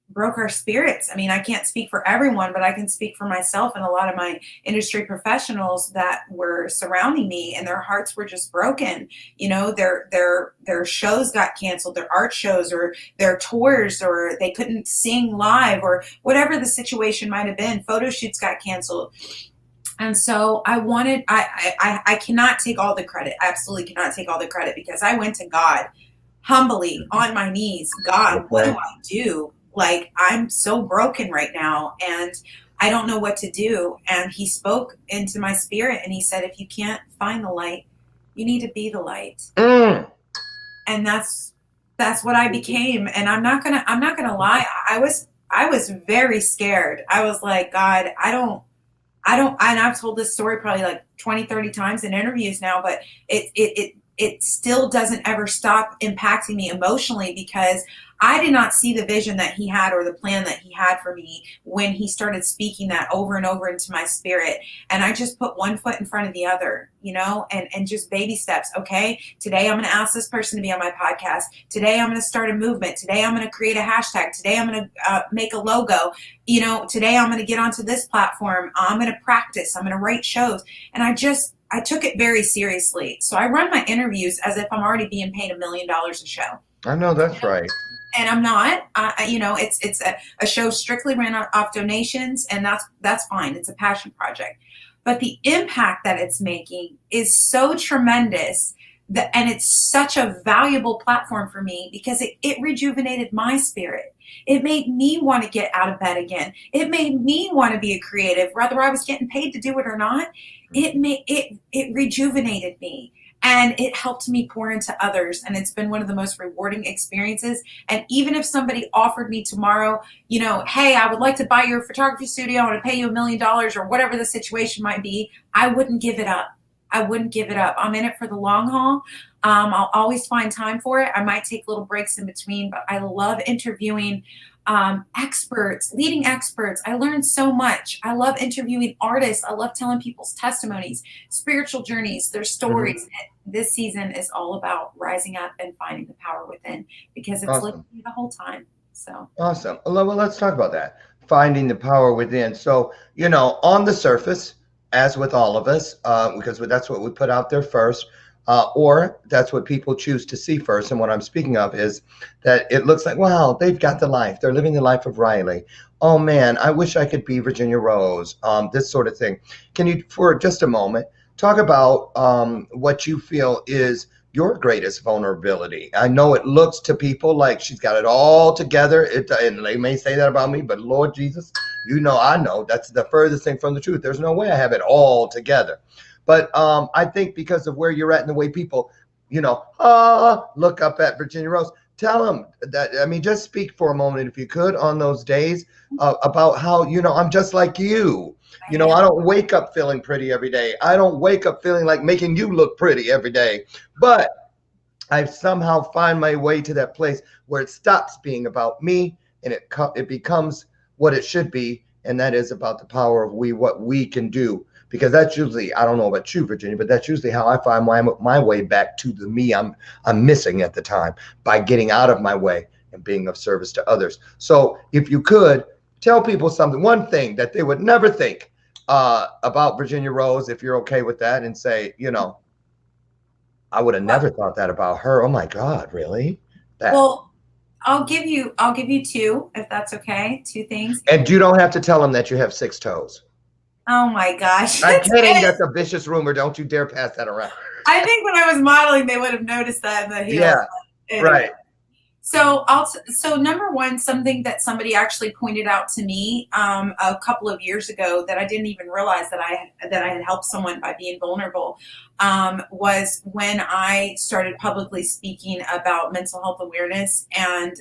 broke our spirits. I mean, I can't speak for everyone, but I can speak for myself and a lot of my industry professionals that were surrounding me, and their hearts were just broken. Their shows got canceled, their art shows or their tours, or they couldn't sing live, or whatever the situation might have been. Photo shoots got canceled. And so I cannot take all the credit. I absolutely cannot take all the credit, because I went to God humbly on my knees. God, what do I do? Like, I'm so broken right now, and I don't know what to do. And he spoke into my spirit, and he said, if you can't find the light, you need to be the light. And that's what I became. And I'm not gonna lie. I was very scared. I was like, God, I don't, and I've told this story probably like 20, 30 times in interviews now, but it still doesn't ever stop impacting me emotionally, because I did not see the vision that he had or the plan that he had for me when he started speaking that over and over into my spirit. And I just put one foot in front of the other, and just baby steps. Okay, today I'm going to ask this person to be on my podcast. Today I'm going to start a movement. Today I'm going to create a hashtag. Today I'm going to make a logo. Today I'm going to get onto this platform. I'm going to practice. I'm going to write shows. And I took it very seriously. So I run my interviews as if I'm already being paid $1 million a show. I know that's right. And I'm not. It's a show strictly ran off donations, and that's fine. It's a passion project. But the impact that it's making is so tremendous, and it's such a valuable platform for me, because it rejuvenated my spirit. It made me want to get out of bed again. It made me want to be a creative, whether I was getting paid to do it or not. It rejuvenated me, and it helped me pour into others. And it's been one of the most rewarding experiences. And even if somebody offered me tomorrow, hey, I would like to buy your photography studio, I want to pay you $1 million, or whatever the situation might be, I wouldn't give it up. I wouldn't give it up. I'm in it for the long haul. I'll always find time for it. I might take little breaks in between, but I love interviewing experts, leading experts. I learned so much. I love interviewing artists. I love telling people's testimonies, spiritual journeys, their stories. This season is all about rising up and finding the power within, because it's living the whole time. So awesome. Well, let's talk about that. Finding the power within. So, you know, on the surface, as with all of us, because that's what we put out there first, or that's what people choose to see first. And what I'm speaking of is that it looks like, wow, they've got the life. They're living the life of Riley. Oh man, I wish I could be Virginia Rose. This sort of thing. Can you, for just a moment, talk about what you feel is your greatest vulnerability? I know it looks to people like she's got it all together. And they may say that about me, but Lord Jesus, you know, I know that's the furthest thing from the truth. There's no way I have it all together. But I think because of where you're at and the way people, you know, look up at Virginia Rose, tell them that, I mean, just speak for a moment, if you could, on those days about how, you know, I'm just like you. You know, I don't wake up feeling pretty every day. I don't wake up feeling like making you look pretty every day. But I somehow find my way to that place where it stops being about me and it becomes what it should be. And that is about the power of what we can do. Because that's usually, I don't know about you, Virginia, but that's usually how I find my way back to the me I'm missing at the time, by getting out of my way and being of service to others. So if you could tell people something, one thing that they would never think about Virginia Rose, if you're okay with that, and say, you know, I would have never thought that about her. Oh my God, really? That. Well, I'll give you two, if that's okay. Two things. And you don't have to tell them that you have 6 toes. Oh my gosh. I'm kidding. That's a vicious rumor. Don't you dare pass that around. I think when I was modeling, they would have noticed that in the heels. Yeah, anyway. right. So so number one, something that somebody actually pointed out to me a couple of years ago that I didn't even realize that I had helped someone by being vulnerable was when I started publicly speaking about mental health awareness and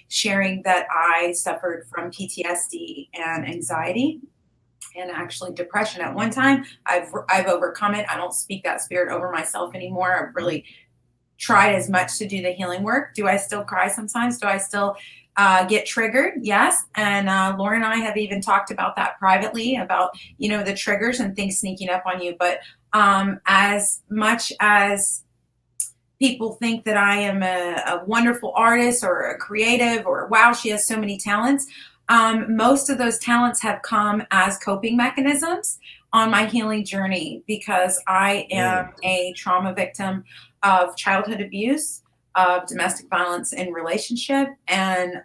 sharing that I suffered from PTSD and anxiety. And actually depression at one time. I've overcome it. I don't speak that spirit over myself anymore. I've really tried as much to do the healing work. Do I still cry sometimes? Do I still get triggered? Yes. And Laura and I have even talked about that privately, about, you know, the triggers and things sneaking up on you. But as much as people think that I am a wonderful artist or a creative, or wow, she has so many talents, most of those talents have come as coping mechanisms on my healing journey, because I am a trauma victim of childhood abuse, of domestic violence in relationship, and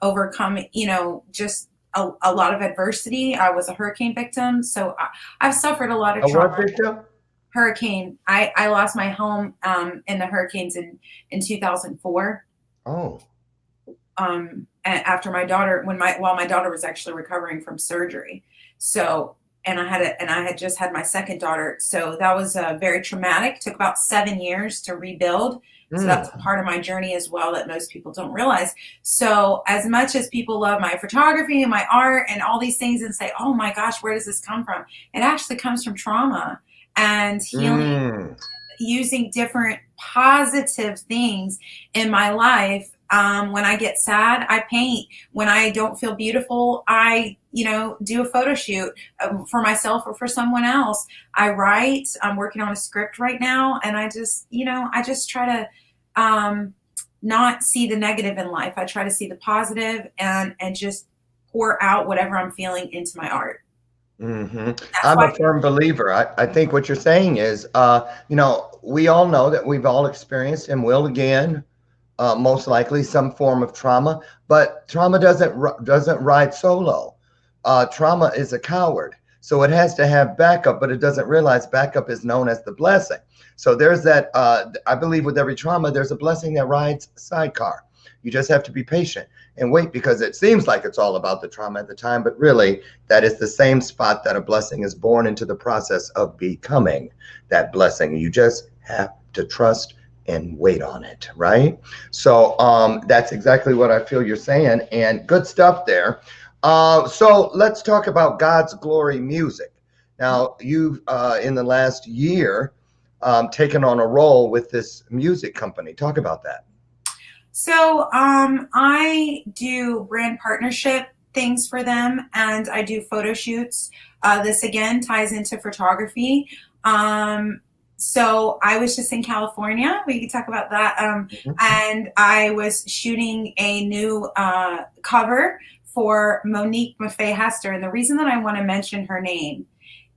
overcome, you know, just a lot of adversity. I was a hurricane victim, so I've suffered a lot of trauma. What victim? Hurricane. I lost my home in the hurricanes in 2004. Oh. After my daughter, while my daughter was actually recovering from surgery. So, and I had just had my second daughter. So that was very traumatic. It took about 7 years to rebuild. So that's part of my journey as well that most people don't realize. So as much as people love my photography and my art and all these things and say, oh my gosh, where does this come from? It actually comes from trauma and healing, using different positive things in my life. When I get sad, I paint. When I don't feel beautiful, I, you know, do a photo shoot for myself or for someone else. I write. I'm working on a script right now. And I just, you know, I just try to not see the negative in life. I try to see the positive and just pour out whatever I'm feeling into my art. I'm a firm believer. I think what you're saying is, you know, we all know that we've all experienced and will again, most likely some form of trauma, but trauma doesn't ride solo. Trauma is a coward. So it has to have backup, but it doesn't realize backup is known as the blessing. So there's that, I believe with every trauma, there's a blessing that rides sidecar. You just have to be patient and wait, because it seems like it's all about the trauma at the time, but really that is the same spot that a blessing is born into the process of becoming that blessing. You just have to trust and wait on it, right? So that's exactly what I feel you're saying, and good stuff there. So let's talk about God's Glory music. Now, you've in the last year taken on a role with this music company. Talk about that. So I do brand partnership things for them, and I do photo shoots. This again ties into photography. So I was just in California. We can talk about that. And I was shooting a new cover for Monique Maffei Hester. And the reason that I want to mention her name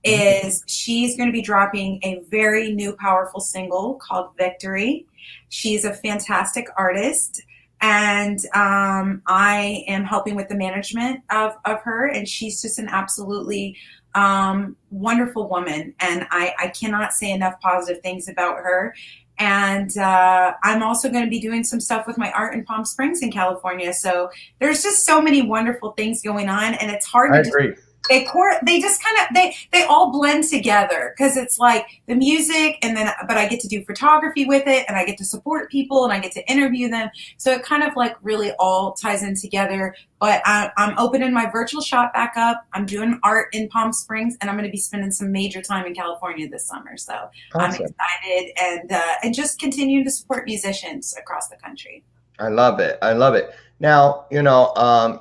is she's going to be dropping a very new, powerful single called Victory. She's a fantastic artist, and I am helping with the management of her, and she's just an absolutely wonderful woman, and I cannot say enough positive things about her. And I'm also going to be doing some stuff with my art in Palm Springs in California. So there's just so many wonderful things going on, and it's hard to agree. They just kind of they all blend together, because it's like the music, and then but I get to do photography with it, and I get to support people, and I get to interview them, so it kind of like really all ties in together. But I'm opening my virtual shop back up. I'm doing art in Palm Springs, and I'm going to be spending some major time in California this summer. So awesome. I'm excited, and just continuing to support musicians across the country. I love it. I love it. Now, you know,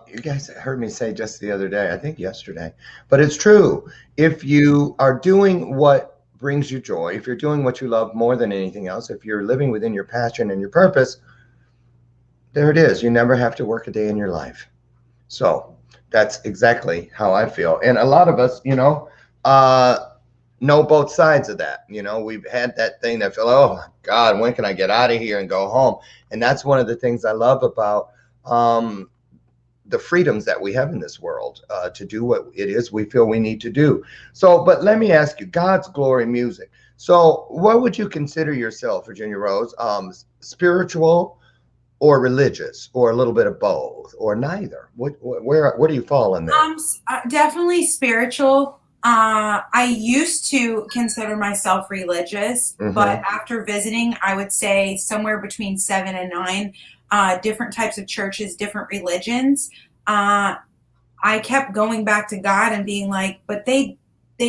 you guys heard me say just the other day, I think yesterday, but it's true. If you are doing what brings you joy, if you're doing what you love more than anything else, if you're living within your passion and your purpose, there it is. You never have to work a day in your life. So that's exactly how I feel. And a lot of us, you know both sides of that. You know, we've had that thing that feel, oh God, when can I get out of here and go home? And that's one of the things I love about the freedoms that we have in this world to do what it is we feel we need to do. So, but let me ask you, God's glory music. So what would you consider yourself, Virginia Rose, spiritual or religious, or a little bit of both, or neither? Where do you fall in there? Definitely spiritual. I used to consider myself religious, but after visiting, I would say somewhere between 7 and 9 different types of churches, different religions. I kept going back to God and being like, but they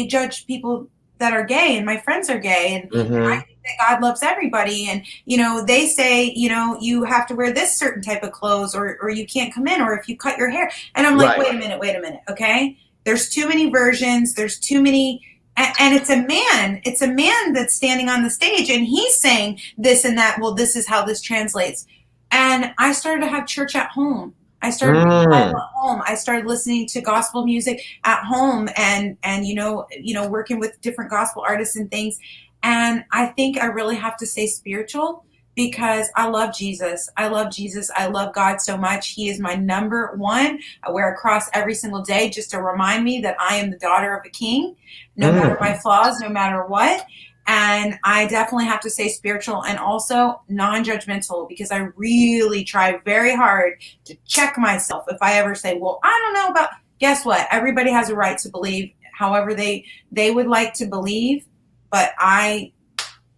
judge people that are gay, and my friends are gay, and I think that God loves everybody, and you know, they say, you know, you have to wear this certain type of clothes, or you can't come in, or if you cut your hair. And I'm like, wait a minute, okay? There's too many versions. There's too many, and it's a man. It's a man that's standing on the stage, and he's saying this and that. Well, this is how this translates. And I started to have church at home. I started reading Bible at home. I started listening to gospel music at home, and you know, working with different gospel artists and things. And I think I really have to say spiritual, because I love Jesus. I love Jesus. I love God so much. He is my number one. I wear a cross every single day just to remind me that I am the daughter of a king, no matter my flaws, no matter what. And I definitely have to say spiritual, and also non-judgmental, because I really try very hard to check myself. If I ever say, well, I don't know about, guess what? Everybody has a right to believe however they would like to believe. But I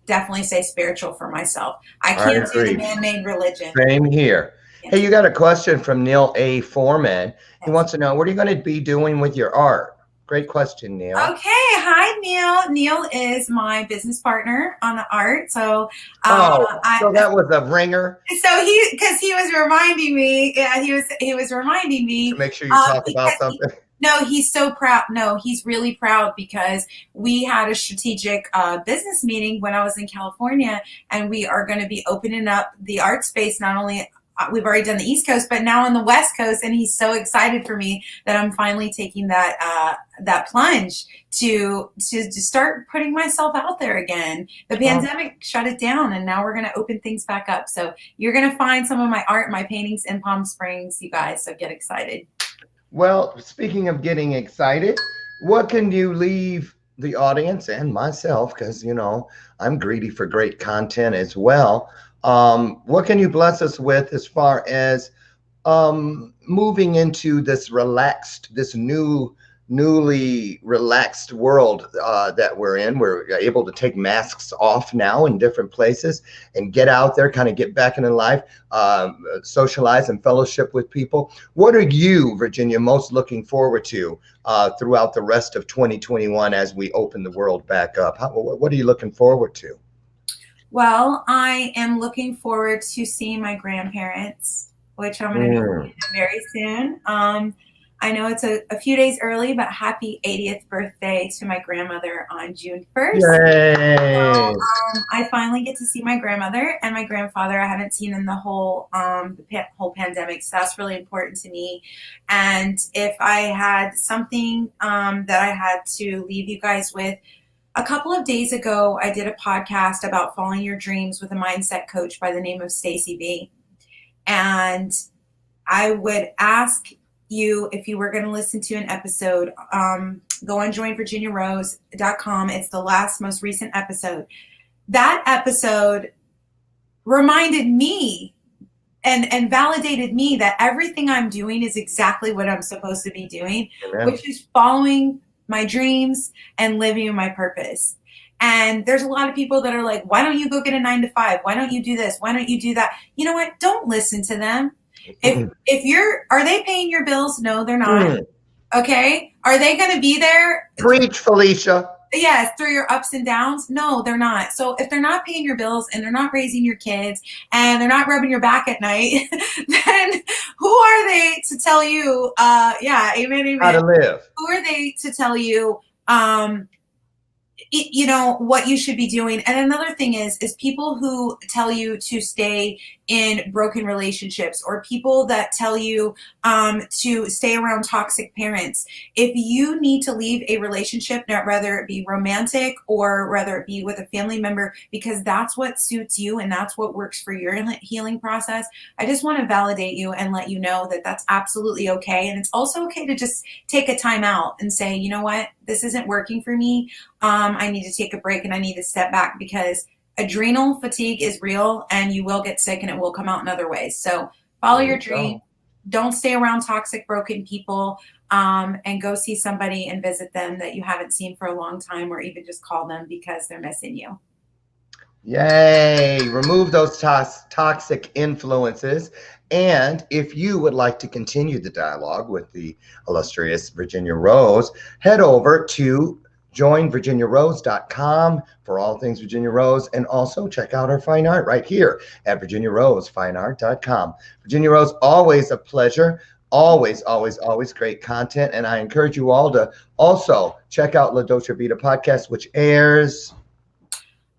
definitely say spiritual for myself. I can't do the man-made religion. Same here. Yes. Hey, you got a question from Neil A. Foreman. He wants to know, what are you going to be doing with your art? Great question, Neil. Okay. Hi, Neil. Neil is my business partner on the art. So, so that was a ringer. So because he was reminding me, he was reminding me to make sure you talk about something. No, he's so proud. No, he's really proud, because we had a strategic business meeting when I was in California, and we are going to be opening up the art space. Not only we've already done the East Coast, but now on the West Coast, and he's so excited for me that I'm finally taking that plunge to start putting myself out there again. The pandemic shut it down, and now we're going to open things back up. So you're going to find some of my art, my paintings in Palm Springs, you guys. So get excited. Well, speaking of getting excited, what can you leave the audience and myself, because, you know, I'm greedy for great content as well. What can you bless us with as far as moving into this relaxed, this new newly relaxed world that we're in. We're able to take masks off now in different places and get out there, kind of get back into life, socialize and fellowship with people. What are you, Virginia, most looking forward to throughout the rest of 2021 as we open the world back up? What are you looking forward to? Well, I am looking forward to seeing my grandparents, which I'm going to be seeing very soon. I know it's a few days early, but happy 80th birthday to my grandmother on June 1st. Yay! So, I finally get to see my grandmother and my grandfather. I haven't seen in the whole pandemic, so that's really important to me. And if I had something that I had to leave you guys with, a couple of days ago, I did a podcast about following your dreams with a mindset coach by the name of Stacy B. And I would ask you, if you were going to listen to an episode, go on joinvirginiarose.com. It's the most recent episode. That episode reminded me and validated me that everything I'm doing is exactly what I'm supposed to be doing, which is following my dreams and living my purpose. And there's a lot of people that are like, why don't you go get a 9-to-5? Why don't you do this? Why don't you do that? You know what? Don't listen to them. Are they paying your bills? No, they're not. Okay. Are they going to be there? Preach, Felicia. Yes, through your ups and downs? No, they're not. So if they're not paying your bills and they're not raising your kids and they're not rubbing your back at night, then who are they to tell you, amen. How to live? Who are they to tell you, what you should be doing? And another thing is people who tell you to stay in broken relationships, or people that tell you to stay around toxic parents. If you need to leave a relationship, whether it be romantic or whether it be with a family member, because that's what suits you and that's what works for your healing process, I just want to validate you and let you know that that's absolutely okay. And it's also okay to just take a time out and say, you know what, this isn't working for me. I need to take a break and I need to step back, because adrenal fatigue is real and you will get sick and it will come out in other ways. So follow your dream. Don't stay around toxic, broken people, and go see somebody and visit them that you haven't seen for a long time, or even just call them because they're missing you. Yay! Remove those toxic influences. And if you would like to continue the dialogue with the illustrious Virginia Rose, head over to joinvirginiarose.com for all things Virginia Rose, and also check out our fine art right here at virginiarosefineart.com. Virginia Rose, always a pleasure. Always, always, always great content. And I encourage you all to also check out La Dolce Vita podcast, which airs...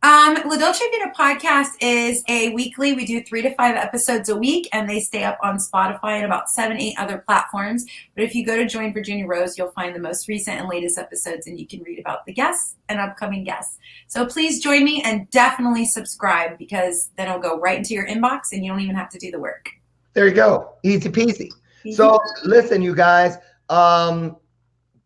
La Dolce Vita podcast is a weekly. We do 3 to 5 episodes a week, and they stay up on Spotify and about 7-8 other platforms. But if you go to Join Virginia Rose, you'll find the most recent and latest episodes, and you can read about the guests and upcoming guests. So please join me and definitely subscribe, because then it'll go right into your inbox and you don't even have to do the work. There you go. Easy peasy. So listen, you guys,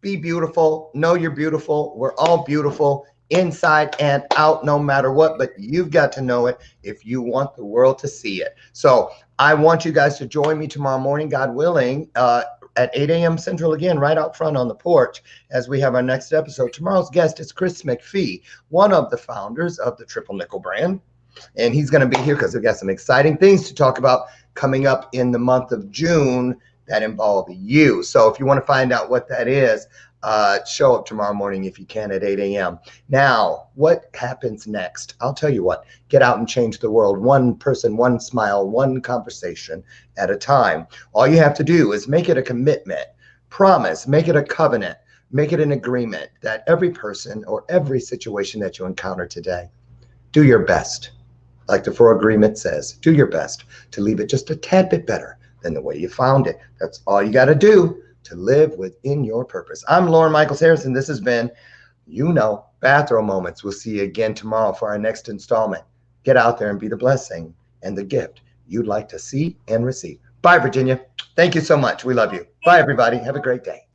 be beautiful. Know you're beautiful. We're all beautiful, inside and out, no matter what, but you've got to know it if you want the world to see it. So I want you guys to join me tomorrow morning, God willing, at 8 a.m. Central, again, right out front on the porch, as we have our next episode. Tomorrow's guest is Chris McPhee, one of the founders of the Triple Nickel brand. And he's going to be here because we've got some exciting things to talk about coming up in the month of June that involve you. So if you want to find out what that is, show up tomorrow morning if you can at 8 a.m. Now, what happens next? I'll tell you what. Get out and change the world. One person, one smile, one conversation at a time. All you have to do is make it a commitment, promise, make it a covenant, make it an agreement that every person or every situation that you encounter today, do your best. Like the 4 Agreement says, do your best to leave it just a tad bit better than the way you found it. That's all you got to do to live within your purpose. I'm Lauren Michaels Harrison. This has been, Bathrobe Moments. We'll see you again tomorrow for our next installment. Get out there and be the blessing and the gift you'd like to see and receive. Bye, Virginia. Thank you so much. We love you. Bye, everybody. Have a great day.